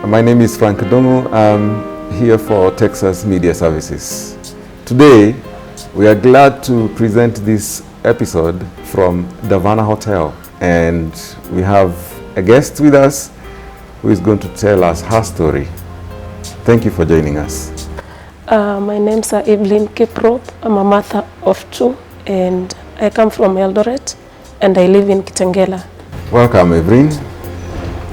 My name is Frank Dongo. I'm here for Texas Media Services. Today, we are glad to present this episode from the Havana Hotel, and we have a guest with us who is going to tell us her story. Thank you for joining us. My name is Everline Kiprop. I'm a mother of two, and I come from Eldoret, and I live in Kitengela. Welcome, Everline.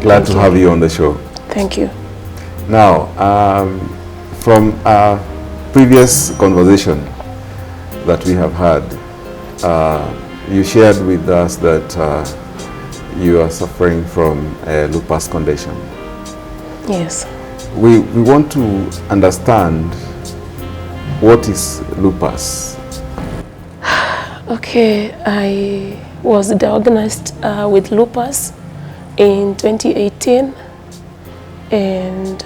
Glad to have you on the show. Thank you. Now, from our previous conversation that we have had, you shared with us that you are suffering from a lupus condition. Yes. We want to understand what is lupus. Okay, I was diagnosed with lupus in 2018, and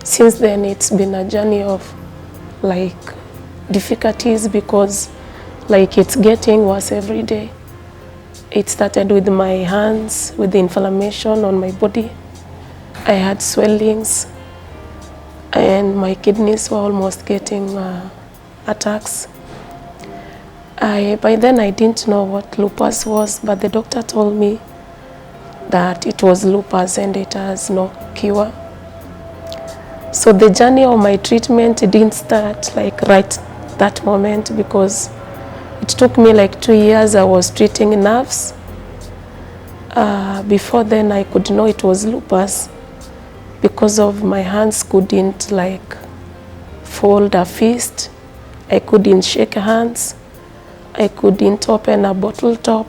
since then it's been a journey of like difficulties because like it's getting worse every day. It started with my hands, with the inflammation on my body. I had swellings and my kidneys were almost getting attacks. By then I didn't know what lupus was, but the doctor told me that it was lupus and it has no cure. So the journey of my treatment didn't start like right that moment because it took me like 2 years. I was treating nerves. Before then I could know it was lupus because of my hands couldn't like fold a fist. I couldn't shake hands. I couldn't open a bottle top.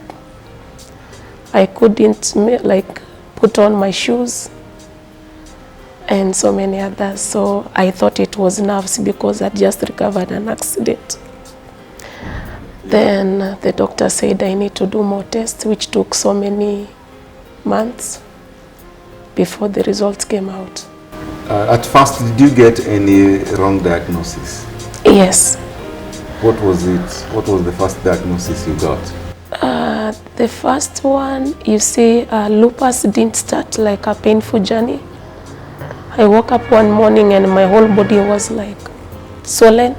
I couldn't like put on my shoes and so many others. So I thought it was nerves because I just recovered an accident. Then the doctor said I need to do more tests, which took so many months before the results came out. At first, did you get any wrong diagnosis? Yes. What was it? What was the first diagnosis you got? The first one, you see, lupus didn't start like a painful journey. I woke up one morning and my whole body was like swollen,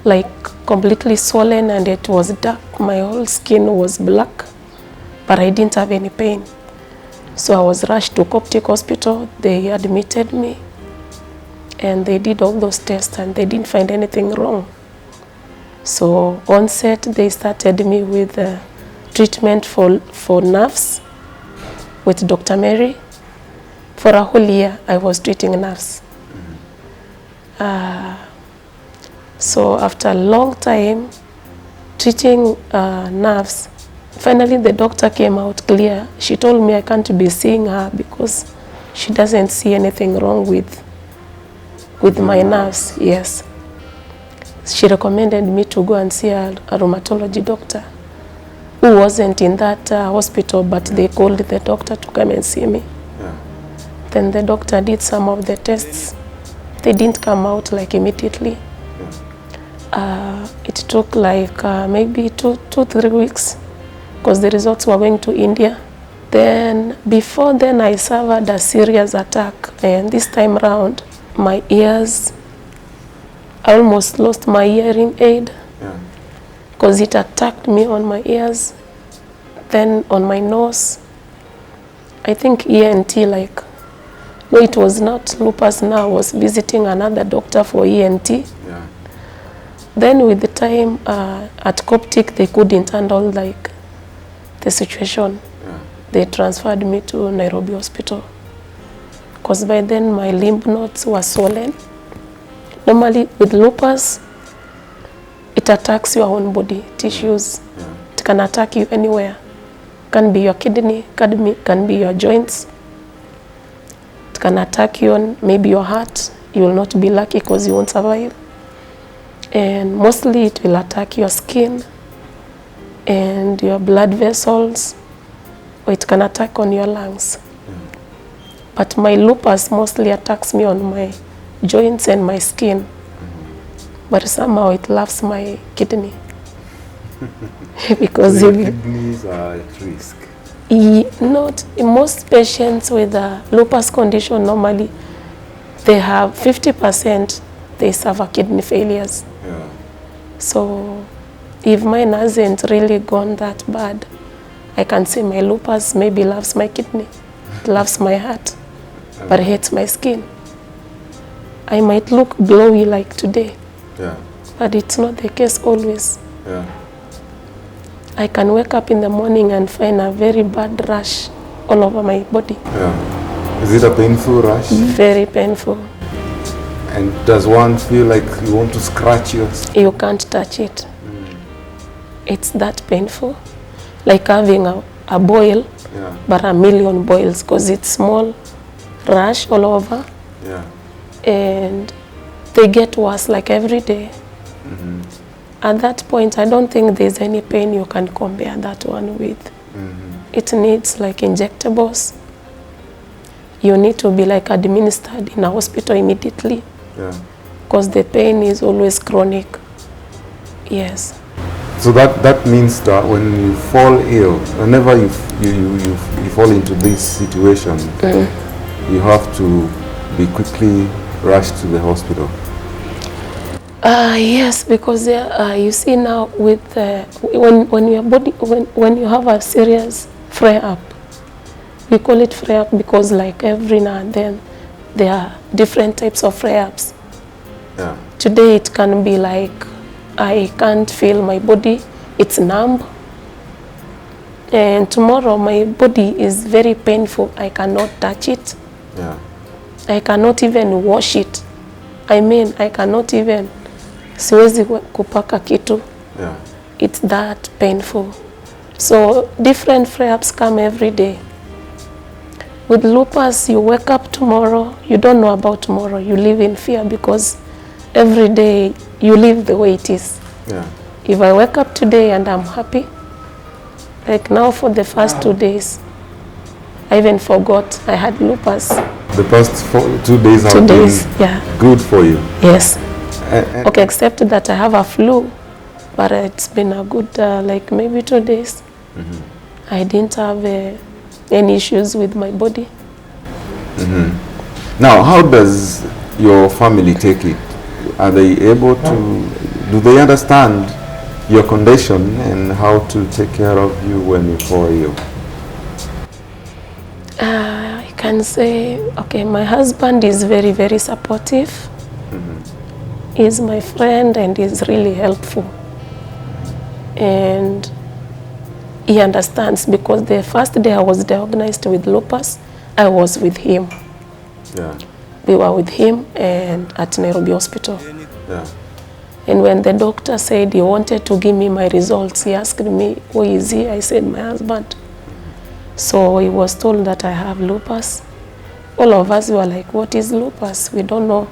like completely swollen, and it was dark. My whole skin was black, but I didn't have any pain. So I was rushed to Coptic Hospital. They admitted me and they did all those tests and they didn't find anything wrong. So on set, they started me with treatment for nerves with Dr. Mary. For a whole year, I was treating nerves. So after a long time treating nerves, finally the doctor came out clear. She told me I can't be seeing her because she doesn't see anything wrong with my nerves. Yes. She recommended me to go and see a rheumatology doctor who wasn't in that hospital, but they called the doctor to come and see me. Yeah. Then the doctor did some of the tests. They didn't come out like immediately. Yeah. It took like maybe 2-3 weeks because the results were going to India. Then before then I suffered a serious attack, and this time around my ears, I almost lost my hearing aid because it attacked me on my ears, then on my nose. I think ENT, like, no, it was not lupus now. I was visiting another doctor for ENT. Yeah. Then with the time at Coptic, they couldn't handle like the situation. Yeah. They transferred me to Nairobi Hospital because by then my lymph nodes were swollen. Normally with lupus, it attacks your own body tissues. Yeah. It can attack you anywhere. Can be your kidney, can be your joints. It can attack you on maybe your heart. You will not be lucky because you won't survive. And mostly it will attack your skin and your blood vessels, or it can attack on your lungs. Yeah. But my lupus mostly attacks me on my joints and my skin, but somehow it loves my kidney. Because so your kidneys are at risk. Not most patients with a lupus condition normally they have 50% they suffer kidney failures. Yeah. So if mine hasn't really gone that bad, I can say my lupus maybe loves my kidney, loves my heart, but hates my skin. I might look glowy like today, Yeah. but it's not the case always. Yeah. I can wake up in the morning and find a very bad rash all over my body. Yeah. Is it a painful rash? Very painful. And does one feel like you want to scratch your skin? You can't touch it. It's that painful. Like having a boil, Yeah. but a million boils, because it's small rash all over. Yeah. And they get worse like every day. At that point, I don't think there's any pain you can compare that one with. It needs like injectables. You need to be like administered in a hospital immediately, Yeah. because the pain is always chronic. Yes. So that means that when you fall ill, whenever you fall into this situation, you have to be quickly rushed to the hospital. Yes, because you see now with when your body when you have a serious flare up, we call it flare up because like every now and then there are different types of flare ups. Yeah. Today it can be like I can't feel my body, it's numb. And tomorrow my body is very painful, I cannot touch it. Yeah. I cannot even wash it. I mean, I cannot even, siwezi kupaka kitu. Yeah. It's that painful. So different flare-ups come every day. With lupus, you wake up tomorrow, you don't know about tomorrow, you live in fear because every day you live the way it is. Yeah. If I wake up today and I'm happy, like now for the first 2 days, I even forgot I had lupus. The past 2 days have 2 days, been yeah. good for you. Yes. And Okay, except that I have a flu, but it's been a good, like maybe 2 days. I didn't have any issues with my body. Now, how does your family take it? Are they able to, do they understand your condition and how to take care of you when you fall ill? I can say, okay, my husband is very, very supportive. He's my friend and he's really helpful. And he understands because the first day I was diagnosed with lupus, I was with him. Yeah. We were with him and at Nairobi Hospital. Yeah. And when the doctor said he wanted to give me my results, he asked me, who is he? I said, my husband. So he was told that I have lupus. All of us were like, what is lupus? We don't know.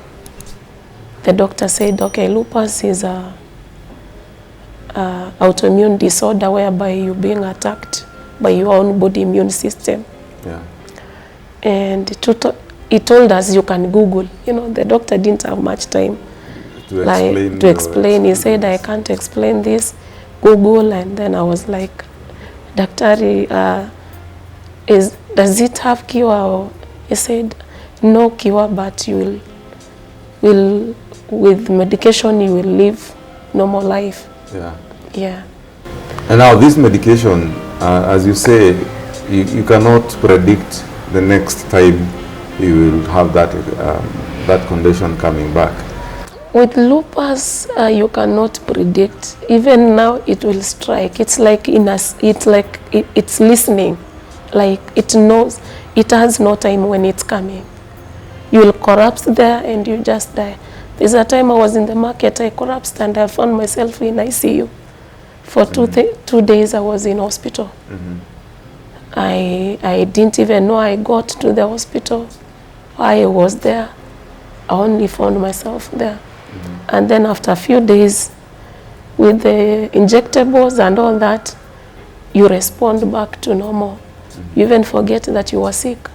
The doctor said, okay, lupus is a autoimmune disorder whereby you're being attacked by your own body immune system. Yeah. And he told us you can Google. You know, the doctor didn't have much time to explain. He said, I can't explain this. Google. And then I was like, Daktari, does it have cure? Or he said, no cure, but you will with medication you will live normal life. Yeah. Yeah. And now this medication, as you say, you cannot predict the next time you will have that condition coming back. With lupus, you cannot predict. Even now, it will strike. It's like it's listening. Like it knows. It has no time when it's coming. You will collapse there and you just die. There's a time I was in the market, I collapsed and I found myself in ICU. For 2 days I was in hospital. I didn't even know I got to the hospital. I was there. I only found myself there. And then after a few days, with the injectables and all that, you respond back to normal. You even forget that you were sick.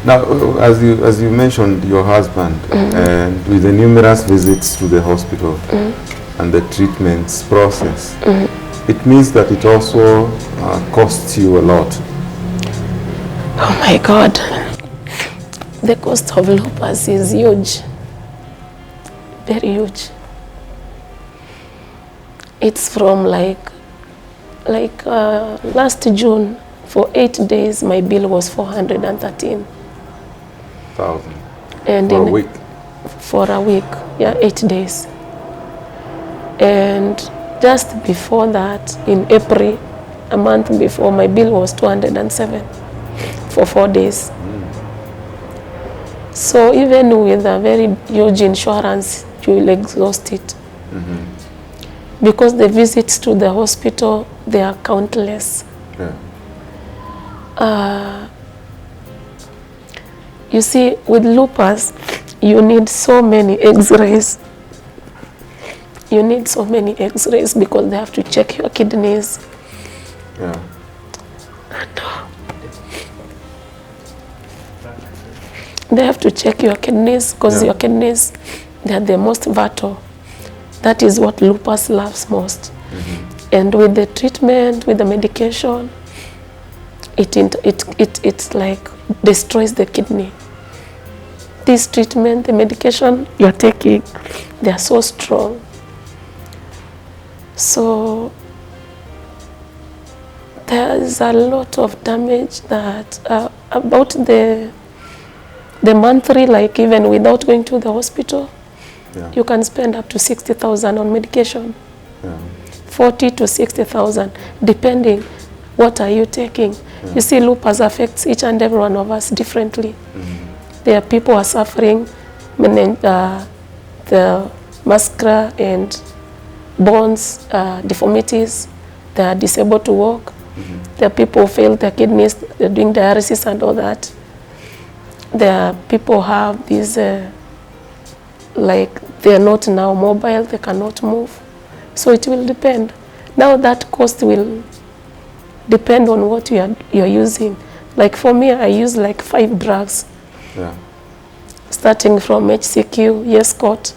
Now, as you mentioned, your husband, and with the numerous visits to the hospital and the treatments process, it means that it also costs you a lot. Oh my God. The cost of lupus is huge. Very huge. It's from like last June, for 8 days, my bill was 413,000. And for a week? For a week, yeah, 8 days. And just before that, in April, a month before, my bill was 207 for 4 days. So even with a very huge insurance, you will exhaust it. Because the visits to the hospital, they are countless. Yeah. You see, with lupus, you need so many x-rays. You need so many x-rays because they have to check your kidneys. Yeah. They have to check your kidneys because your kidneys, they are the most vital. That is what lupus loves most. And with the treatment, with the medication, it like destroys the kidney. This treatment, the medication you're taking, they are so strong. So there is a lot of damage that about the monthly, like even without going to the hospital, you can spend up to 60,000 on medication. 40 to 60,000, depending what are you taking. You see, lupus affects each and every one of us differently. There are people who are suffering the muscular and bones deformities. They are disabled to walk. There are people who fail their kidneys, they're doing dialysis and all that. There are people who have these, like they are not now mobile, they cannot move. So it will depend. Now that cost will depend on what you're using. Like for me, I use like 5 drugs. Starting from HCQ, Yescot,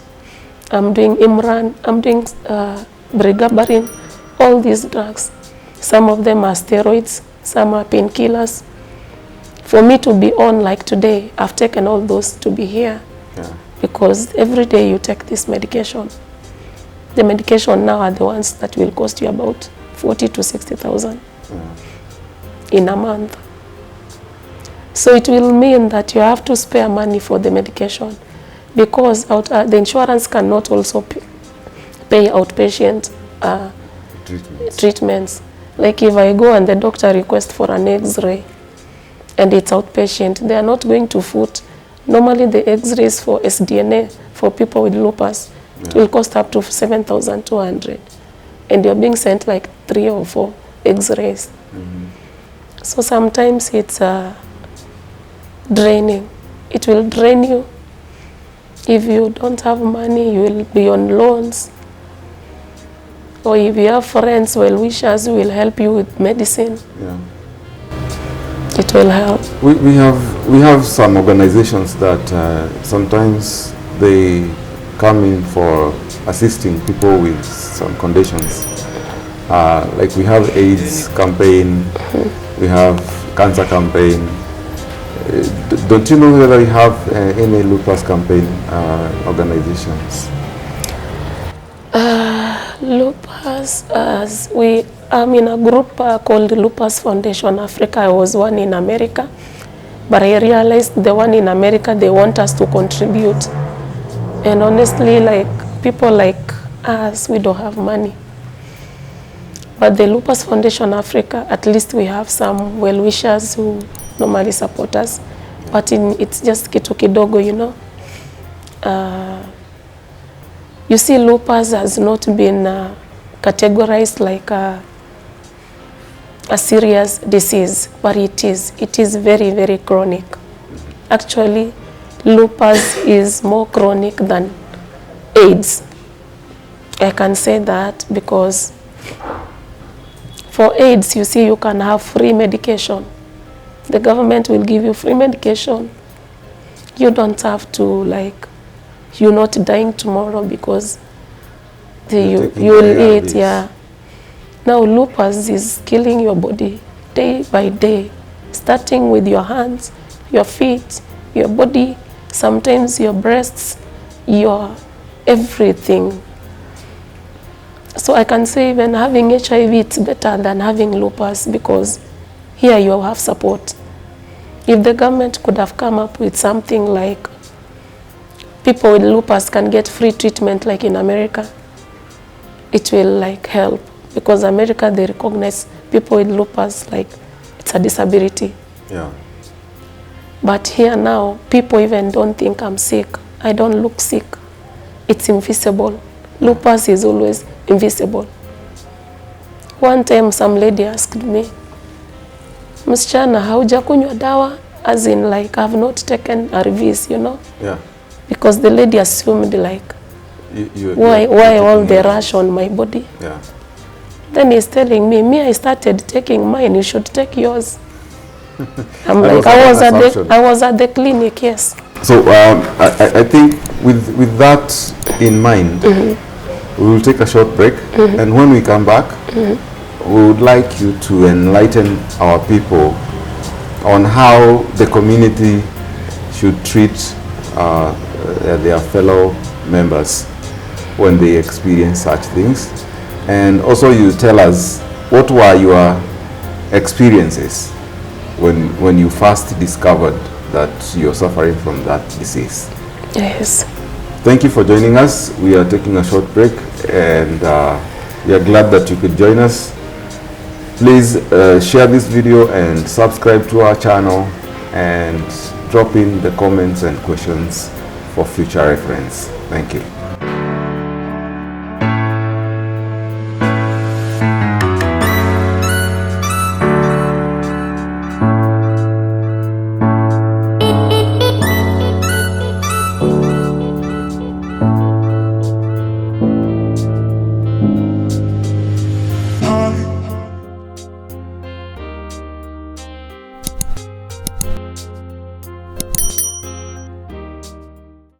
I'm doing Imran, I'm doing Brigabarin, all these drugs. Some of them are steroids, some are painkillers. For me to be on like today, I've taken all those to be here. Because every day you take this medication. The medication now are the ones that will cost you about 40 to 60,000 in a month. So it will mean that you have to spare money for the medication because the insurance cannot also pay outpatient treatments. Like if I go and the doctor requests for an x-ray and it's outpatient, they are not going to foot. Normally the x-rays for SDNA for people with lupus, it will cost up to 7,200. And you're being sent like 3 or 4 x-rays. So sometimes it's draining. It will drain you. If you don't have money, you will be on loans. Or if you have friends, well-wishers who will help you with medicine, it will help. We have some organizations that sometimes they come in for assisting people with some conditions. Like we have AIDS campaign, we have cancer campaign. Don't you know whether you have any lupus campaign organizations? Lupus, I'm in a group called Lupus Foundation Africa. I was one in America, but I realized the one in America, they want us to contribute. And honestly, like people like us, we don't have money. But the Lupus Foundation Africa, at least we have some well-wishers who normally support us. But it's just kitu kidogo, you know. You see, lupus has not been categorized like a serious disease, but it is very, very chronic. Actually, lupus is more chronic than AIDS. I can say that because for AIDS, you see, you can have free medication. The government will give you free medication. You don't have to, like, you're not dying tomorrow because you will eat, Now lupus is killing your body day by day, starting with your hands, your feet, your body, sometimes your breasts, your everything. So I can say even having HIV, it's better than having lupus, because here you have support. If the government could have come up with something like people with lupus can get free treatment like in America, it will like help, because America, they recognize people with lupus like it's a disability. Yeah. But here now, people even don't think I'm sick. I don't look sick. It's invisible. Lupus is always invisible. One time some lady asked me, msichana, haujakunywa dawa? As in like, I've not taken ARVs, you know? Yeah. Because the lady assumed like, why all the rush on my body? Yeah. Then he's telling me, I started taking mine, you should take yours. I'm like, I was at the clinic, yes. So I think with that in mind, we will take a short break, and when we come back, we would like you to enlighten our people on how the community should treat their fellow members when they experience such things. And also you tell us what were your experiences when you first discovered that you're suffering from that disease. Yes. Thank you for joining us. We are taking a short break, and we are glad that you could join us. Please share this video and subscribe to our channel, and drop in the comments and questions for future reference. Thank you.